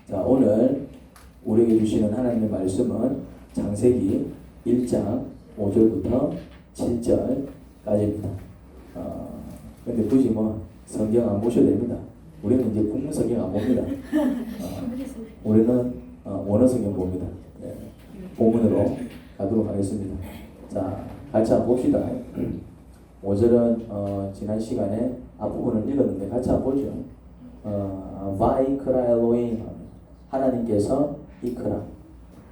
자, 오늘 우리에게 주시는 하나님의 말씀은 창세기 1장 5절부터 7절까지입니다. 근데 굳이 뭐 성경 안 보셔도 됩니다. 우리는 이제 국문 성경 안 봅니다. 우리는 원어 성경 봅니다. 네. 본문으로 가도록 하겠습니다. 자, 같이 한번 봅시다. 5절은 지난 시간에 앞부분을 읽었는데 같이 한번 보죠. 바이크라 엘로힘, 하나님께서 이크라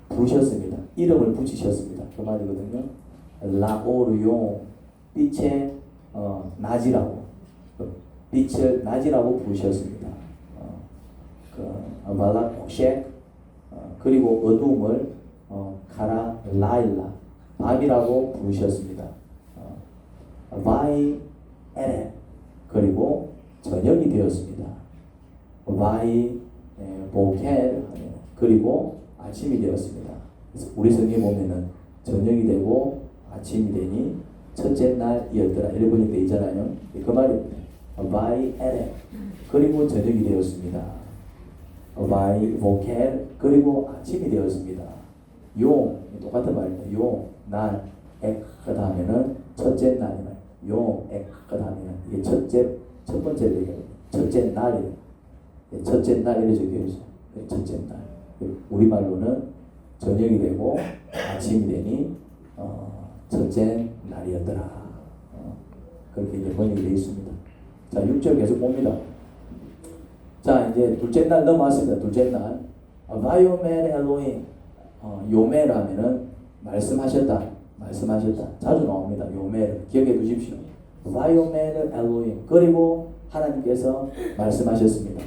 부르셨습니다. 이름을 붙이셨습니다. 그 말이거든요. 라오르용, 빛의 낮이라고, 빛을 낮이라고 부르셨습니다. 발라코셰, 그리고 어두움을 카라 라일라, 밤이라고 부르셨습니다. 바이 에레, 그리고 저녁이 되었습니다. 바이 보켈, 그리고 아침이 되었습니다. 그래서 우리 성경에 보면은 저녁이 되고 아침이 되니 첫째 날이었더라 이렇게 번역되어 있잖아요. 그 말입니다. 바이 에레, 그리고 저녁이 되었습니다. 바이 보켈, 그리고 아침이 되었습니다. 용, 똑같은 말입니다. 용, 날, 엑, 그 다음에는 첫째 날이나 용, 엑, 그 다음에는 이게 첫 번째 얘기예요. 첫째 날이에요. 첫째 날 이렇게 적혀 있어요. 첫째 날. 우리말로는 저녁이 되고 아침이 되니 첫째 날이었더라. 그렇게 이제 번역이 되어 있습니다. 자, 6절 계속 봅니다. 자, 이제 둘째 날 넘어왔습니다. 둘째 날. 바이오멜 엘로힘. 요멜하면은 말씀하셨다. 자주 나옵니다. 요멜. 기억해 두십시오. 바이오멜 엘로힘. 그리고 하나님께서 말씀하셨습니다.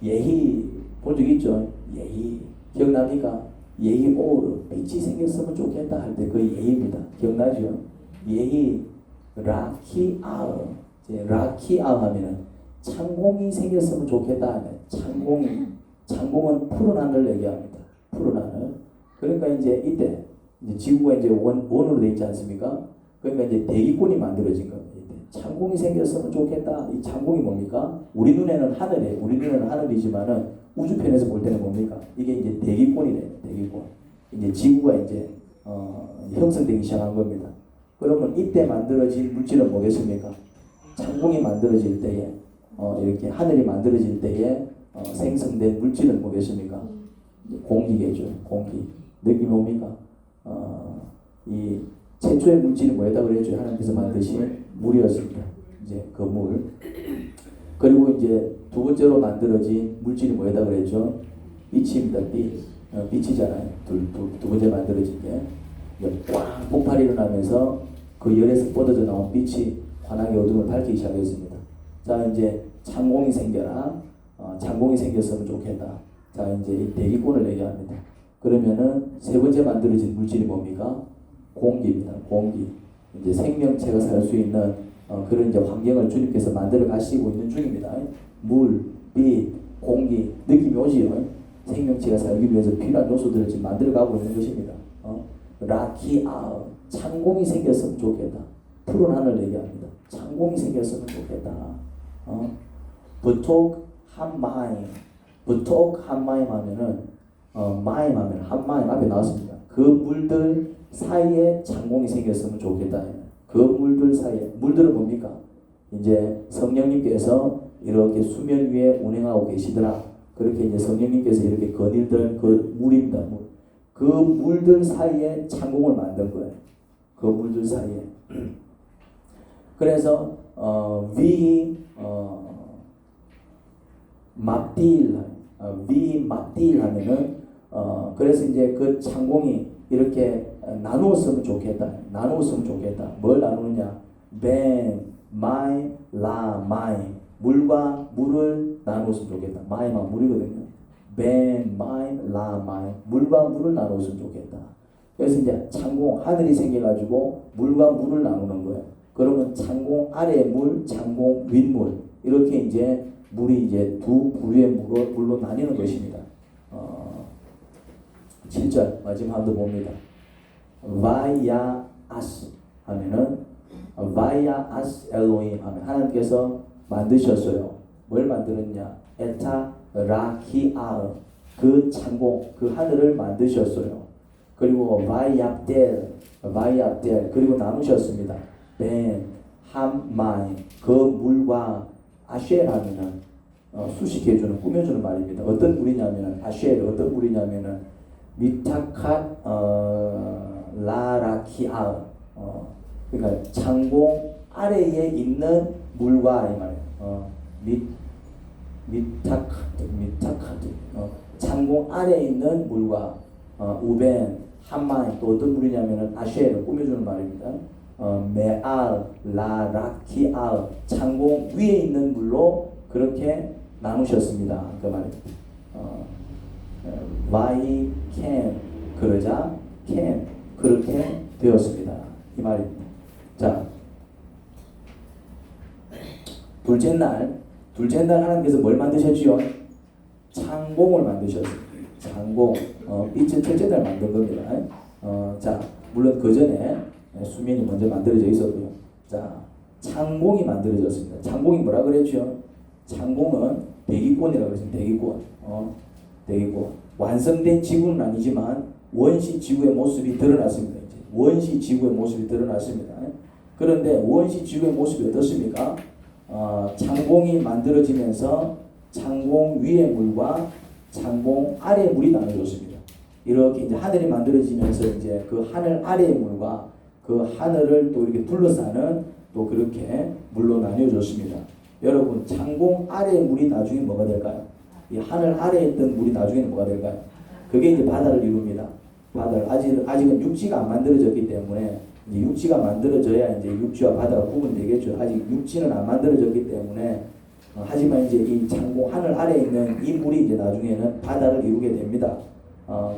예히 본 적 있죠? 예히 기억납니까? 예히 오르, 빛이 생겼으면 좋겠다 할 때 그 예히입니다. 기억나죠? 예히 라키아르, 라키아 하면은 창공이 생겼으면 좋겠다 하면 창공은 푸른 하늘 얘기합니다. 푸른 하늘. 그러니까 이제 이때 이제 지구가 이제 원으로 돼 있지 않습니까? 그러니까 이제 대기권이 만들어진 겁니다. 창공이 생겼으면 좋겠다. 이 창공이 뭡니까? 우리 눈에는 하늘이지만은 우주편에서 볼 때는 뭡니까? 이게 이제 대기권이래요. 대기권. 이제 지구가 이제 형성되기 시작한 겁니다. 그러면 이때 만들어진 물질은 뭐겠습니까? 창공이 만들어질 때에 이렇게 하늘이 만들어질 때에 생성된 물질은 뭐겠습니까? 공기겠죠. 공기. 느낌이 뭡니까? 이 최초의 물질이 뭐였다 그랬죠? 하나님께서 만드신 물이었습니다. 이제 그 물. 그리고 이제 두 번째로 만들어진 물질이 뭐였다 그랬죠? 빛입니다. 빛이잖아요. 두 번째 만들어진 게 꽉 폭발이 일어나면서 그 열에서 뻗어져 나온 빛이 환하게 어둠을 밝히기 시작했습니다. 자, 이제 창공이 생겨라. 창공이 생겼으면 좋겠다. 자, 이제 이 대기권을 얘기합니다. 그러면은 세 번째 만들어진 물질이 뭡니까? 공기입니다. 공기. 이제 생명체가 살 수 있는 그런 이제 환경을 주님께서 만들어 가시고 있는 중입니다. 물, 빛, 공기, 느낌이 오지요. 생명체가 살기 위해서 필요한 요소들을 지금 만들어 가고 있는 것입니다. 라키아, 창공이 생겼으면 좋겠다. 푸른 하늘 얘기합니다. 창공이 생겼으면 좋겠다. 부톡 한마임 하면은 마임 하면 한마임 앞에 나왔습니다. 그 물들 사이에 창공이 생겼으면 좋겠다. 그 물들 사이에, 물들은 뭡니까? 이제 성령님께서 이렇게 수면 위에 운행하고 계시더라. 그렇게 이제 성령님께서 이렇게 거닐던 그 물입니다. 그 물들 사이에 창공을 만든 거예요. 그 물들 사이에. 그래서 위 막딜 하면은 그래서 이제 그 창공이 이렇게 나누었으면 좋겠다. 뭘 나누느냐? 벤, 마이, 라, 마이. 물과 물을 나누었으면 좋겠다. 마이가 물이거든요. 벤, 마이, 라, 마이. 물과 물을 나누었으면 좋겠다. 그래서 이제 창공, 하늘이 생겨가지고 물과 물을 나누는 거예요. 그러면 창공 아래의 물, 창공 윗물. 이렇게 이제 물이 이제 두 부류의 물로 나뉘는 것입니다. 7절 마지막 한번 봅니다. 바이아아스 하면은 바이아아스 엘로힘 하면 하나님께서 만드셨어요. 뭘 만들었냐? 에타 라키아르, 그 창공, 그 하늘을 만드셨어요. 그리고 바이압델, 그리고 나누셨습니다. 벤, 함마이, 그 물과 아쉘 하면은 수식해주는, 꾸며주는 말입니다. 어떤 물이냐면은 아쉘, 어떤 물이냐면은 미타캇 라라키아, 그러니까 창공 아래에 있는 물과 이 말이에요. 미타카드, 창공 아래에 있는 물과 우벤, 함마이, 또 어떤 물이냐면은 아쉘을 꾸며주는 말입니다. 메알, 라라키알, 창공 위에 있는 물로 그렇게 나누셨습니다. 그 말입니다. 와이 캔 그러자 캔 그렇게 되었습니다. 이 말입니다. 자, 둘째 날 하나님께서 뭘 만드셨지요? 창공을 만드셨습니다. 창공, 빛은 첫째 날 만든 겁니다. 자, 물론 그 전에 수면이 먼저 만들어져 있었고요. 자, 창공이 만들어졌습니다. 창공이 뭐라 그랬죠? 창공은 대기권이라고 그랬습니다. 대기권. 완성된 지구는 아니지만 원시 지구의 모습이 드러났습니다. 이제 원시 지구의 모습이 드러났습니다. 그런데 원시 지구의 모습이 어떻습니까? 창공이 만들어지면서 창공 위의 물과 창공 아래의 물이 나눠졌습니다. 이렇게 이제 하늘이 만들어지면서 이제 그 하늘 아래의 물과 그 하늘을 또 이렇게 둘러싸는 또 그렇게 물로 나뉘어졌습니다. 여러분, 창공 아래의 물이 나중에 뭐가 될까요? 이 하늘 아래에 있던 물이 나중에는 뭐가 될까요? 그게 이제 바다를 이룹니다. 바다를 아직은 육지가 안 만들어졌기 때문에 이제 육지가 만들어져야 이제 육지와 바다가 구분되겠죠. 아직 육지는 안 만들어졌기 때문에 하지만 이제 이 창공 하늘 아래에 있는 이 물이 이제 나중에는 바다를 이루게 됩니다.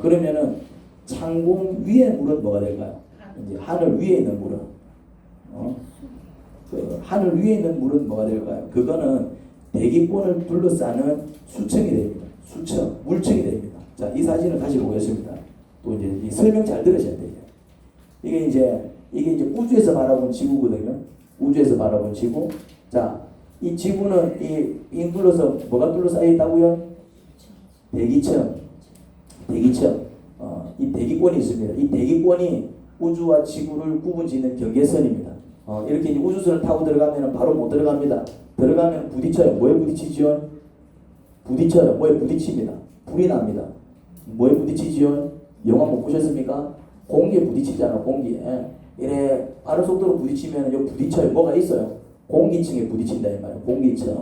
그러면은 창공 위의 물은 뭐가 될까요? 이제 하늘 위에 있는 물은 그 하늘 위에 있는 물은 뭐가 될까요? 그거는 대기권을 둘러싸는 수청이 됩니다. 물청이 됩니다. 자, 이 사진을 다시 보겠습니다. 또 이제 이 설명 잘 들으셔야 돼요. 이게 이제 우주에서 바라본 지구거든요. 우주에서 바라본 지구. 자, 이 지구는 이 둘러서 뭐가 둘러싸여 있다고요? 대기청. 이 대기권이 있습니다. 이 대기권이 우주와 지구를 구분짓는 경계선입니다. 이렇게 이제 우주선을 타고 들어가면 바로 못 들어갑니다. 들어가면 부딪혀요. 뭐에 부딪히죠? 부딪혀요. 뭐에 부딪힙니다. 불이 납니다. 뭐에 부딪히죠? 영화 못 보셨습니까? 공기에 부딪히잖아. 공기에. 이래 빠른 속도로 부딪히면 여기 부딪혀요. 뭐가 있어요? 공기층에 부딪힌다 이 말이에요. 공기층.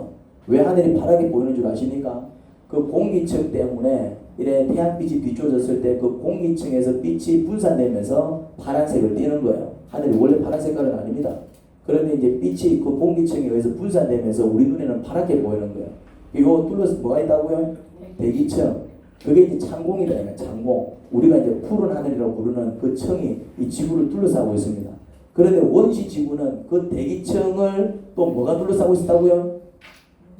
왜 하늘이 파랗게 보이는 줄 아십니까? 그 공기층 때문에 이래 태양빛이 비춰졌을 때 그 공기층에서 빛이 분산되면서 파란색을 띠는 거예요. 하늘이 원래 파란 색깔은 아닙니다. 그런데 이제 빛이 그 공기층에 의해서 분산되면서 우리 눈에는 파랗게 보이는 거예요. 이거 둘러서 뭐가 있다고요? 대기층. 그게 이제 창공이다. 창공. 우리가 이제 푸른 하늘이라고 부르는 그 청이 이 지구를 둘러싸고 있습니다. 그런데 원시 지구는 그 대기층을 또 뭐가 둘러싸고 있다고요?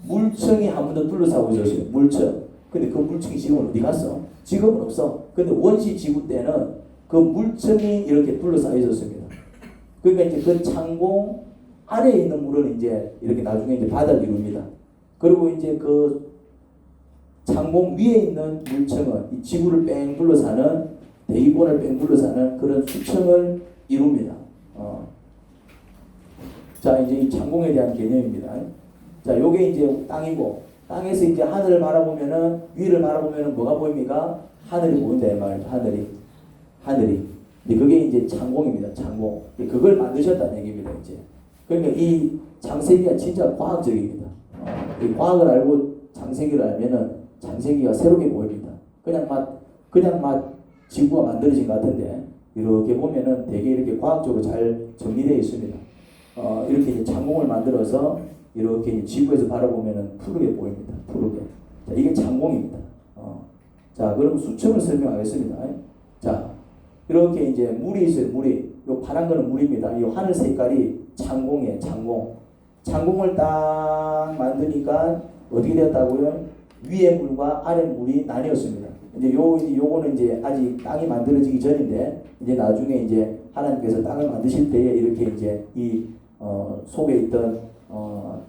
물청이 한 번 더 둘러싸고 있었어요. 물청. 근데 그 물청이 지금은 어디 갔어? 지금은 없어. 근데 원시 지구 때는 그 물청이 이렇게 둘러싸여 있었습니다. 그러니까 이제 그 창공 아래에 있는 물은 이제 이렇게 나중에 이제 바다를 이룹니다. 그리고 이제 그 창공 위에 있는 물청은 이 지구를 뺑 둘러사는 대기권을 뺑 둘러사는 그런 수청을 이룹니다. 자, 이제 이 창공에 대한 개념입니다. 자, 요게 이제 땅이고, 땅에서 이제 하늘을 바라보면은, 위를 바라보면은 뭐가 보입니까? 하늘이 보인다, 이 말이죠. 하늘이. 근데 그게 이제 창공입니다. 창공. 그걸 만드셨다는 얘기입니다, 이제. 그러니까 이 창세기가 진짜 과학적입니다. 이 과학을 알고 창세기를 알면은 창세기가 새롭게 보입니다. 그냥 막 지구가 만들어진 것 같은데, 이렇게 보면은 되게 이렇게 과학적으로 잘 정리되어 있습니다. 이렇게 이제 창공을 만들어서 이렇게 지구에서 바라보면은 푸르게 보입니다. 푸르게. 자, 이게 창공입니다. 자, 그럼 수청을 설명하겠습니다. 자, 이렇게 이제 물이 있어요. 요 파란 거는 물입니다. 이 하늘 색깔이 창공이에요. 창공을 딱 만드니까 어떻게 되었다고요? 위에 물과 아래 물이 나뉘었습니다. 이제 요거는 이제 아직 땅이 만들어지기 전인데, 이제 나중에 이제 하나님께서 땅을 만드실 때에 이렇게 이제 이 속에 있던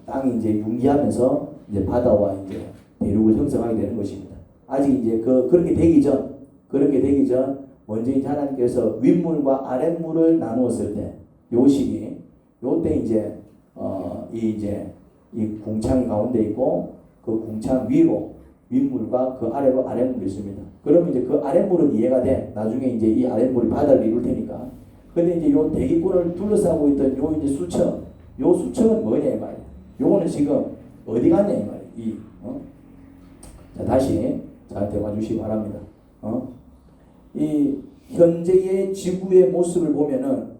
땅이 이제 융기하면서 이제 바다와 이제 대륙을 형성하게 되는 것입니다. 아직 이제 그렇게 되기 전 먼저 이제 하나님께서 윗물과 아랫물을 나누었을 때 요 시기 요때 이제 이 궁창이 가운데 있고 그 궁창 위로 윗물과 그 아래로 아랫물이 있습니다. 그러면 이제 그 아랫물은 이해가 돼. 나중에 이제 이 아랫물이 바다를 이룰 테니까. 근데 이제 요 대기권을 둘러싸고 있던 요 이제 수청, 요 수청은 뭐냐 이 말이야. 요거는 지금 어디 갔냐 이 말이야. 자, 다시 저한테 와주시기 바랍니다. 이 현재의 지구의 모습을 보면은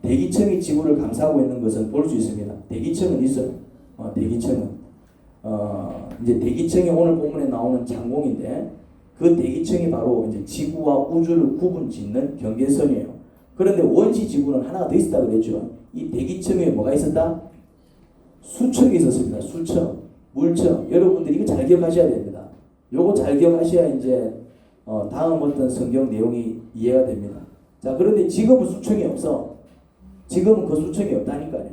대기층이 지구를 감싸고 있는 것은 볼 수 있습니다. 대기층은 있어요. 대기층은 이제 대기층이 오늘 본문에 나오는 장공인데 그 대기층이 바로 이제 지구와 우주를 구분짓는 경계선이에요. 그런데 원시 지구는 하나가 더 있었다 그랬죠. 이 대기층에 뭐가 있었다? 수청이 있었습니다. 수청, 물청. 여러분들 이거 잘 기억하셔야 됩니다. 요거 잘 기억하셔야 이제 다음 어떤 성경 내용이 이해가 됩니다. 자, 그런데 지금은 수청이 없어. 지금은 그 수청이 없다니까요.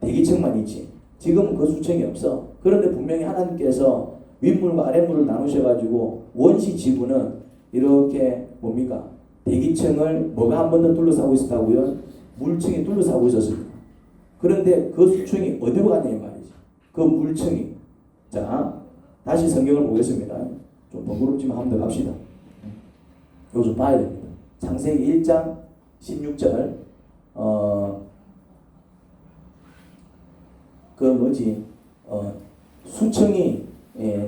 대기층만 있지. 지금은 그 수청이 없어. 그런데 분명히 하나님께서 윗물과 아랫물을 나누셔가지고 원시 지구는 이렇게 뭡니까? 대기층을 뭐가 한 번 더 둘러싸고 있었다고요? 물층이 둘러싸고 있었습니다. 그런데 그 수청이 어디로 갔냐 이 말이지. 그 물층이. 자, 다시 성경을 보겠습니다. 좀 번거롭지만 한번 더 갑시다. 이거 좀 봐야 됩니다. 창세기 1장 16절 수청이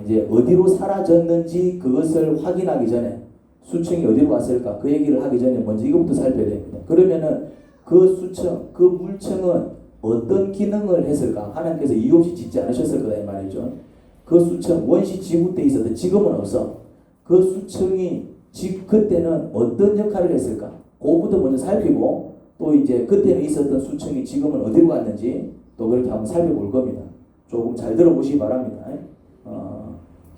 이제 어디로 사라졌는지 그것을 확인하기 전에 수청이 어디로 갔을까 그 얘기를 하기 전에 먼저 이것부터 살펴야 됩니다. 그러면은 그 수청, 그 물청은 어떤 기능을 했을까? 하나님께서 이유 없이 짓지 않으셨을 거다 이 말이죠. 그 수청 원시 지구 때 있었던 지금은 없어. 그 수청이 그때는 어떤 역할을 했을까? 그거부터 먼저 살피고 또 이제 그때는 있었던 수청이 지금은 어디로 갔는지 또 그렇게 한번 살펴볼 겁니다. 조금 잘 들어보시기 바랍니다.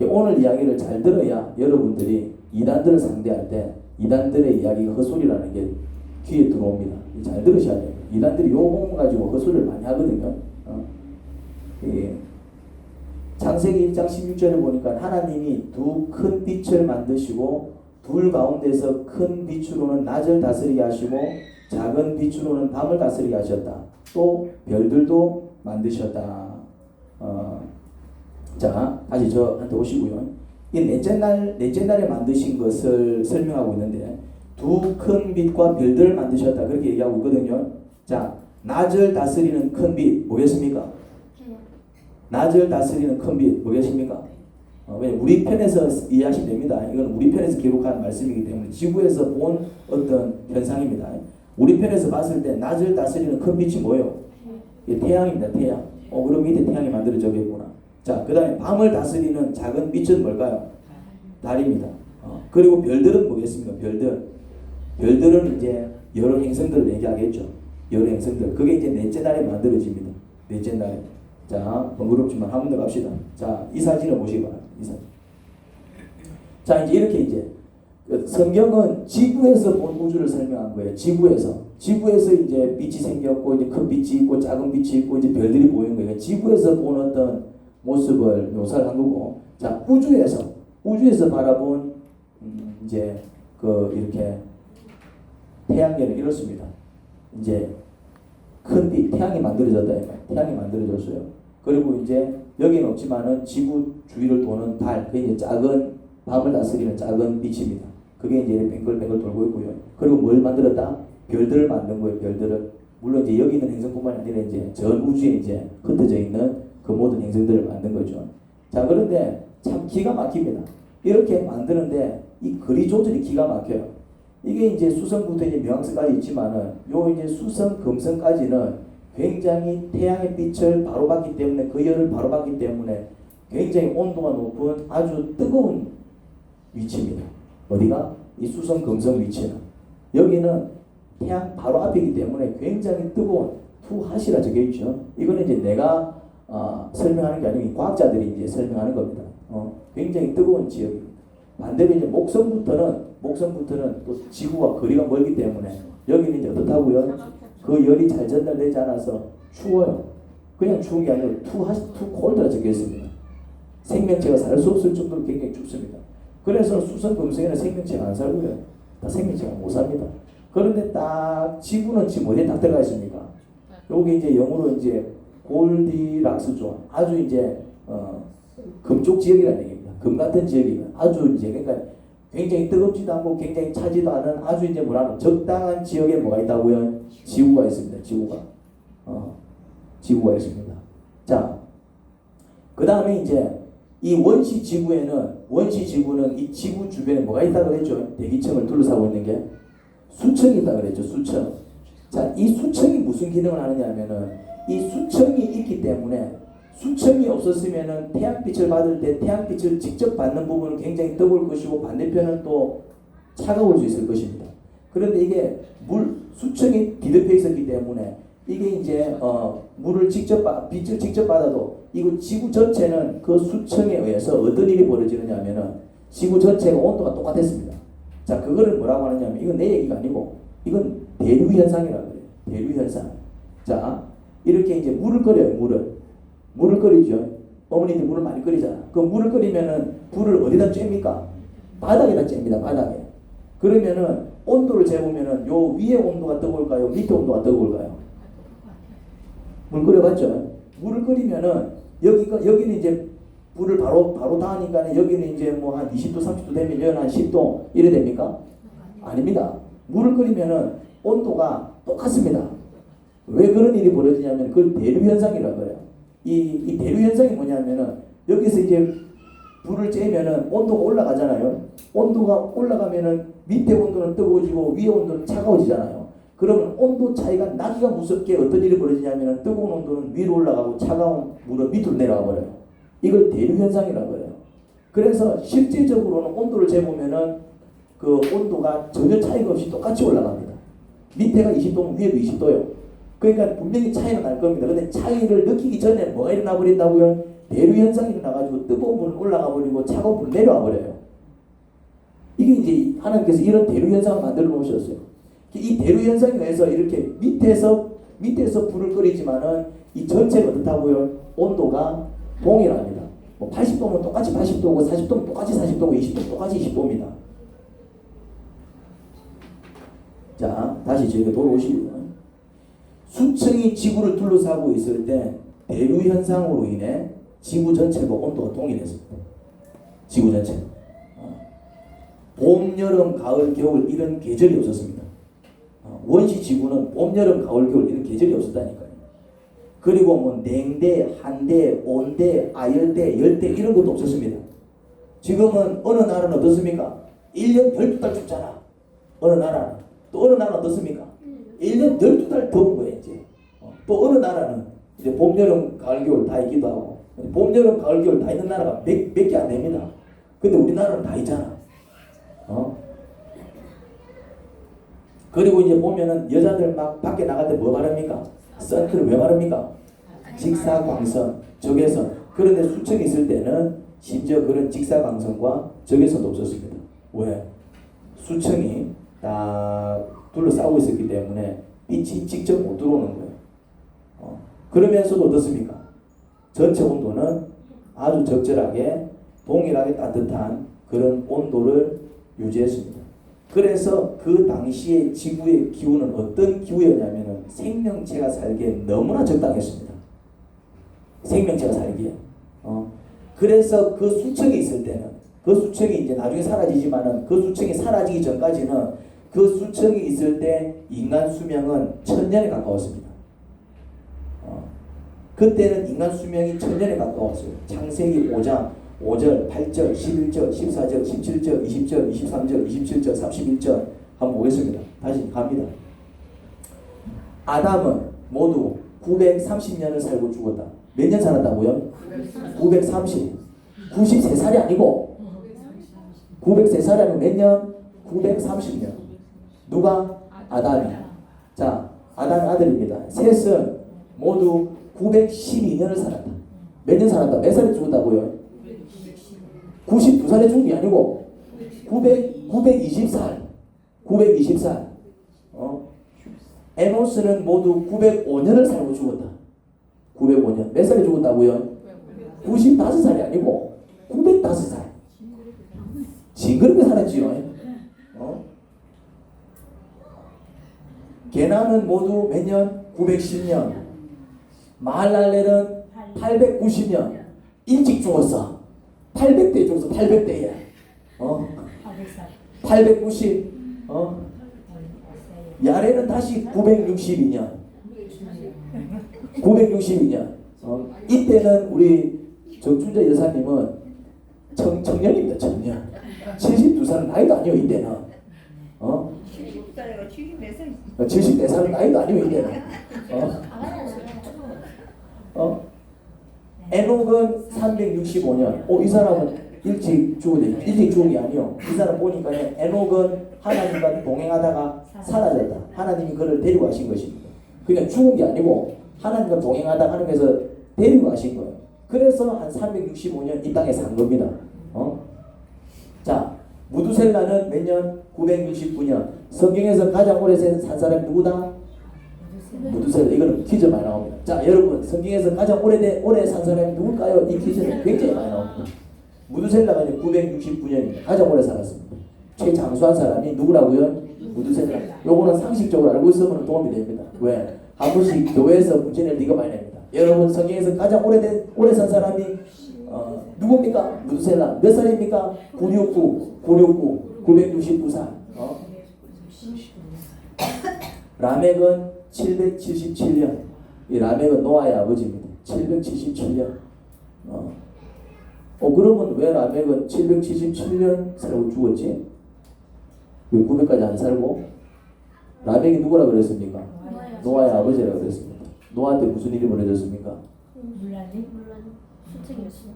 오늘 이야기를 잘 들어야 여러분들이 이단들을 상대할 때 이단들의 이야기가 헛소리라는 게 귀에 들어옵니다. 잘 들으셔야 돼요. 이단들이 요 부분 가지고 헛소리를 많이 하거든요. 창세기 1장 16절을 보니까 하나님이 두 큰 빛을 만드시고 둘 가운데서 큰 빛으로는 낮을 다스리게 하시고 작은 빛으로는 밤을 다스리게 하셨다. 또 별들도 만드셨다. 자, 다시 저한테 오시고요. 이 넷째 날에 만드신 것을 설명하고 있는데 두 큰 빛과 별들을 만드셨다. 그렇게 얘기하고 있거든요. 자, 낮을 다스리는 큰 빛 뭐겠습니까? 낮을 다스리는 큰 빛 뭐겠습니까? 우리 편에서 이해하시면 됩니다. 이건 우리 편에서 기록한 말씀이기 때문에 지구에서 본 어떤 현상입니다. 우리 편에서 봤을 때 낮을 다스리는 큰 빛이 뭐예요? 태양입니다. 태양. 그럼 밑에 태양이 만들어져 있구나. 자, 그 다음에 밤을 다스리는 작은 빛은 뭘까요? 달입니다. 그리고 별들은 뭐겠습니까? 별들은 이제 여러 행성들을 얘기하겠죠. 여러 행성들. 그게 이제 넷째 날에 만들어집니다. 넷째 날에. 자, 번거롭지만 한 번 더 갑시다. 자, 이 사진을 보시기 바랍니다. 이 사진. 자, 이제 이렇게 이제 성경은 지구에서 본 우주를 설명한 거예요. 지구에서 이제 빛이 생겼고 이제 큰 빛이 있고 작은 빛이 있고 이제 별들이 보이는 거예요. 지구에서 본 어떤 모습을 묘사를 한 거고, 자, 우주에서 바라본 이제 이렇게 태양계는 이렇습니다. 이제 큰 빛, 태양이 만들어졌다. 태양이 만들어졌어요. 그리고 이제 여기는 없지만은 지구 주위를 도는 달, 그게 이제 작은 밤을 다스리는 작은 빛입니다. 그게 이제 뱅글뱅글 돌고 있고요. 그리고 뭘 만들었다? 별들을 만든 거예요. 별들을. 물론 이제 여기 있는 행성뿐만 아니라 이제 전 우주에 이제 흩어져 있는 그 모든 행성들을 만든 거죠. 자, 그런데 참 기가 막힙니다. 이렇게 만드는데 이 거리 조절이 기가 막혀요. 이게 이제 수성부터 이제 명성까지 있지만은 요 이제 수성, 금성까지는 굉장히 태양의 빛을 바로 받기 때문에 그 열을 바로 받기 때문에 굉장히 온도가 높은 아주 뜨거운 위치입니다. 어디가? 이 수성, 금성 위치는. 여기는 태양 바로 앞이기 때문에 굉장히 뜨거운 투핫이라 적혀 있죠. 이거는 이제 내가 설명하는 게 아니고 과학자들이 이제 설명하는 겁니다. 굉장히 뜨거운 지역입니다. 반대로 이제 목성부터는 또 지구와 거리가 멀기 때문에 여기는 이제 어떻다고요? 그 열이 잘 전달되지 않아서 추워요. 그냥 추운 게 아니라 투 콜드라 적혀 있습니다. 생명체가 살 수 없을 정도로 굉장히 춥습니다. 그래서 수성 금성에는 생명체가 안 살고요. 다 생명체가 못 삽니다. 그런데 딱 지구는 지금 어디에 딱 들어가 있습니까? 여기 이제 영어로 이제 골디락스 존, 아주 이제 금쪽 지역이라는 얘기입니다. 금 같은 지역이면 아주 이제 그러니까 굉장히 뜨겁지도 않고 굉장히 차지도 않은 아주 이제 뭐라는 적당한 지역에 뭐가 있다고요? 지구가 있습니다. 지구가 있습니다. 자, 그 다음에 이제 이 원시 지구는 이 지구 주변에 뭐가 있다고 그랬죠? 대기층을 둘러싸고 있는 게 수청이 있다고 그랬죠. 수청. 자, 이 수청이 무슨 기능을 하느냐 하면은 이 수청이 있기 때문에 수청이 없었으면은 태양빛을 받을 때 태양빛을 직접 받는 부분은 굉장히 뜨거울 것이고 반대편은 또 차가울 수 있을 것입니다. 그런데 이게 수청이 뒤덮여 있었기 때문에 이게 이제 물을 빛을 직접 받아도 이거 지구 전체는 그 수청에 의해서 어떤 일이 벌어지느냐 하면은 지구 전체가 온도가 똑같았습니다. 자, 그거를 뭐라고 하느냐면 이건 내 얘기가 아니고 이건 대류 현상이라고 그래요. 대류 현상. 자, 이렇게 이제 물을 끓여요. 물을 끓이죠. 어머니들 물을 많이 끓이잖아. 그 물을 끓이면은 불을 어디다 쬐입니까? 바닥에다 쬐입니다. 바닥에. 그러면은 온도를 재보면은 요 위에 온도가 뜨거울까요? 밑에 온도가 뜨거울까요? 물 끓여봤죠? 물을 끓이면은 여기는 이제 불을 바로 닿으니까 여기는 이제 뭐 한 20도 30도 되면 여기는 한 10도 이래 됩니까? 아닙니다. 물을 끓이면은 온도가 똑같습니다. 왜 그런 일이 벌어지냐면 그걸 대류 현상이라고 해요. 이 대류 현상이 뭐냐면은 여기서 이제 불을 쬐면은 온도가 올라가잖아요. 온도가 올라가면은 밑에 온도는 뜨거워지고 위에 온도는 차가워지잖아요. 그러면 온도 차이가 나기가 무섭게 어떤 일이 벌어지냐면은 뜨거운 온도는 위로 올라가고 차가운 물은 밑으로 내려가 버려요. 이걸 대류 현상이라고 해요. 그래서 실제적으로는 온도를 재보면은 그 온도가 전혀 차이가 없이 똑같이 올라갑니다. 밑에가 20도면 위에도 20도예요. 그러니까 분명히 차이가 날 겁니다. 근데 차이를 느끼기 전에 뭐가 일어나 버린다고요? 대류 현상이 일어나가지고 뜨거운 물은 올라가 버리고 차가운 물은 내려와 버려요. 이게 이제 하나님께서 이런 대류 현상을 만들어 놓으셨어요. 이 대류 현상에 의해서 이렇게 밑에서 불을 끓이지만은 이 전체가 어떻다고요? 온도가 동일합니다. 뭐 80도면 똑같이 80도고 40도면 똑같이 40도고 20도면 똑같이 20도입니다. 자, 다시 저희가 돌아오시고요. 수청이 지구를 둘러싸고 있을 때 대류 현상으로 인해 지구 전체가 온도가 동일했습니다. 지구 전체. 봄, 여름, 가을, 겨울 이런 계절이 없었습니다. 원시 지구는 봄, 여름, 가을, 겨울 이런 계절이 없었다니까요. 그리고 뭐 냉대, 한대, 온대, 아열대, 열대 이런 것도 없었습니다. 지금은 어느 나라는 어떻습니까? 1년 12달 춥잖아. 어느 나라는. 또 어느 나라는 어떻습니까? 1년 12달 더운 거예요, 이제. 또 어느 나라는 이제 봄, 여름, 가을, 겨울 다 있기도 하고. 봄, 여름, 가을, 겨울 다 있는 나라가 몇 개 안 됩니다. 근데 우리나라는 다 있잖아. 그리고 이제 보면은 여자들 막 밖에 나갈 때 뭐 바릅니까? 선크림 왜 바릅니까? 직사광선, 적외선. 그런데 수청이 있을 때는 심지어 그런 직사광선과 적외선도 없었습니다. 왜? 수청이 딱 둘러싸고 있었기 때문에 빛이 직접 못 들어오는 거예요. 그러면서도 어떻습니까? 전체 온도는 아주 적절하게 동일하게 따뜻한 그런 온도를 유지했습니다. 그래서 그 당시에 지구의 기후는 어떤 기후였냐면은 생명체가 살기에 너무나 적당했습니다. 생명체가 살기에. 그래서 그 수청이 있을 때는 그 수청이 이제 나중에 사라지지만은 그 수청이 사라지기 전까지는 그 수청이 있을 때 인간 수명은 1000년에 가까웠습니다. 그때는 인간 수명이 1000년에 가까웠어요. 창세기 5장 5절, 8절, 11절, 14절, 17절, 20절, 23절, 27절, 31절 한번 보겠습니다. 다시 갑니다. 아담은 모두 930년을 살고 죽었다. 몇 년 살았다고요? 930. 93살이 아니고 903살이 아니고 몇 년? 930년. 누가? 아담이. 자, 아담의 아들입니다. 셋은 모두 912년을 살았다. 몇 년 살았다? 몇 살에 죽었다고요? 92살에 죽은 게 아니고 920살. 920살. 에노스는 모두 905년을 살고 죽었다. 905년. 몇 살에 죽었다고요? 95살이 아니고 75살. 징그럽게 살았지요. 게나는 모두 몇 년? 910년. 마할랄렐은 890년. 일찍 죽었어. 800대에 죽었어. 800대에. 890. 야레는 다시 962년. 962년. 이때는 우리 정춘자 여사님은 청년입니다. 청년. 72살은 나이도 아니요. 이때는. 74살은 나이도 아니요. 이때는. 에녹은 365년. 이 사람은 일찍 죽은 게 아니요. 이 사람 보니까 에녹은 하나님과 동행하다가 사라졌다. 하나님이 그를 데리고 가신 것입니다. 그러니까 죽은 게 아니고 하나님과 동행하다 하나님께서 데리고 가신 거예요. 그래서 한 365년 이 땅에 산 겁니다. 자, 무두셀라는 몇 년? 969년. 성경에서 가장 오래 산 사람이 누구다? 무두셀라. 이거는 퀴즈 많이 나옵니다. 자, 여러분, 성경에서 가장 오래 산 사람이 누굴까요? 이 퀴즈는 굉장히 많이 나옵니다. 무두셀라가 969년입니다. 가장 오래 살았습니다. 최장수한 사람이 누구라고요? 무두셀라. 요거는 상식적으로 알고 있으면 도움이 됩니다. 왜? 한 번씩 교회에서 문제 낼 리가 많이 납니다. 여러분, 성경에서 가장 오래 산 사람이 누굽니까? 무두셀라. 몇 살입니까? 969살. 라멕은 777년. 이 라멕은 노아의 아버지입니다. 777년. 그러면 왜 라멕은 777년 살고 죽었지? 왜 900까지 안 살고? 라멕이 누구라 그랬습니까? 노아의 아버지라 그랬습니다. 노아한테 무슨 일이 벌어졌습니까? 물란이 수책이었어.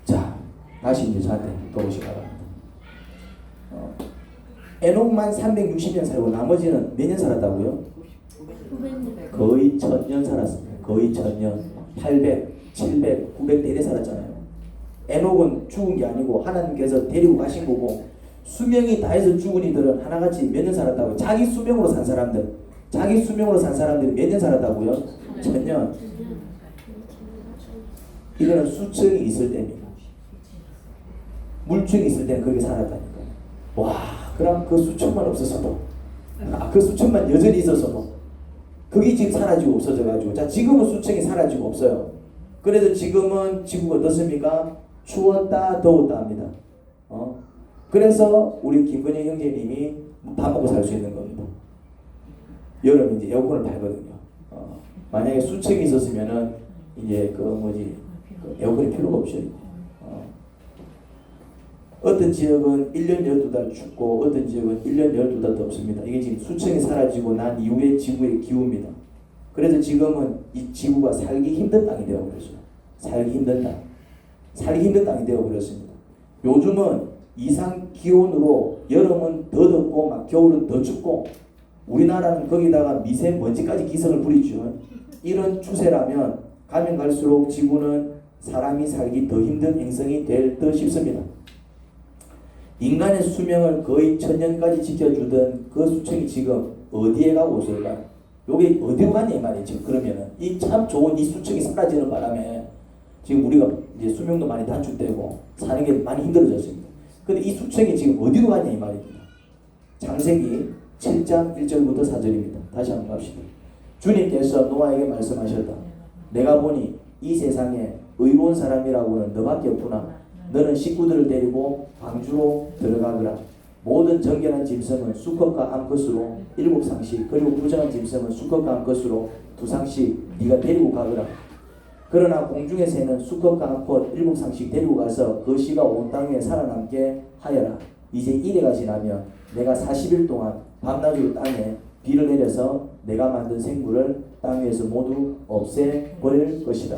자, 다시 이제 저한테 돌아오시기 바랍니다. 에녹만 360년 살고 나머지는 몇 년 살았다고요? 거의 1000년 살았습니다. 거의 1000년. 800, 700, 900대 이래 살았잖아요. 에녹은 죽은 게 아니고 하나님께서 데리고 가신 거고, 수명이 다해서 죽은 이들은 하나같이 몇 년 살았다고요? 자기 수명으로 산 사람들이 몇 년 살았다고요? 1000년. 이거는 수층이 있을 때입니다. 물층이 있을 때는 그렇게 살았다니까요. 와, 그럼 그 수층만 없었어도, 그 수층만 여전히 있었어도, 그게 지금 사라지고 없어져가지고, 자, 지금은 수층이 사라지고 없어요. 그래도 지금은 지구가 어떻습니까? 추웠다 더웠다 합니다. 그래서 우리 김건희 형제님이 밥 먹고 살 수 있는 겁니다. 여름에 이제 에어컨을 달거든요. 만약에 수층이 있었으면은 이제 에어컨이 필요가 없어요. 어떤 지역은 1년 12달 춥고 어떤 지역은 1년 12달 덥습니다. 이게 지금 수층이 사라지고 난 이후의 지구의 기후입니다. 그래서 지금은 이 지구가 살기 힘든 땅이 되어버렸어요. 살기 힘든 땅이 되어버렸습니다. 요즘은 이상 기온으로 여름은 더 덥고 막 겨울은 더 춥고, 우리나라는 거기다가 미세먼지까지 기승을 부리죠. 이런 추세라면 가면 갈수록 지구는 사람이 살기 더 힘든 행성이 될 듯 싶습니다. 인간의 수명을 거의 1000년까지 지켜주던 그 수청이 지금 어디에 가고 있을까요? 요게 어디로 갔냐 이 말이죠. 그러면은 이 참 좋은 이 수청이 사라지는 바람에 지금 우리가 이제 수명도 많이 단축되고 사는 게 많이 힘들어졌습니다. 근데 이 수청이 지금 어디로 갔냐 이 말입니다. 창세기 7장 1절부터 4절입니다. 다시 한번 갑시다. 주님께서 노아에게 말씀하셨다. 내가 보니 이 세상에 의로운 사람이라고는 너밖에 없구나. 너는 식구들을 데리고 방주로 들어가거라. 모든 정결한 짐승은 수컷과 암컷으로 7상씩, 그리고 부정한 짐승은 수컷과 암컷으로 2상씩 네가 데리고 가거라. 그러나 공중의 새는 수컷과 암컷 7상씩 데리고 가서 그 씨가 온 땅 위에 살아남게 하여라. 이제 이래가 지나면 내가 40일 동안 밤낮으로 땅에 비를 내려서 내가 만든 생물을 땅 위에서 모두 없애버릴 것이다.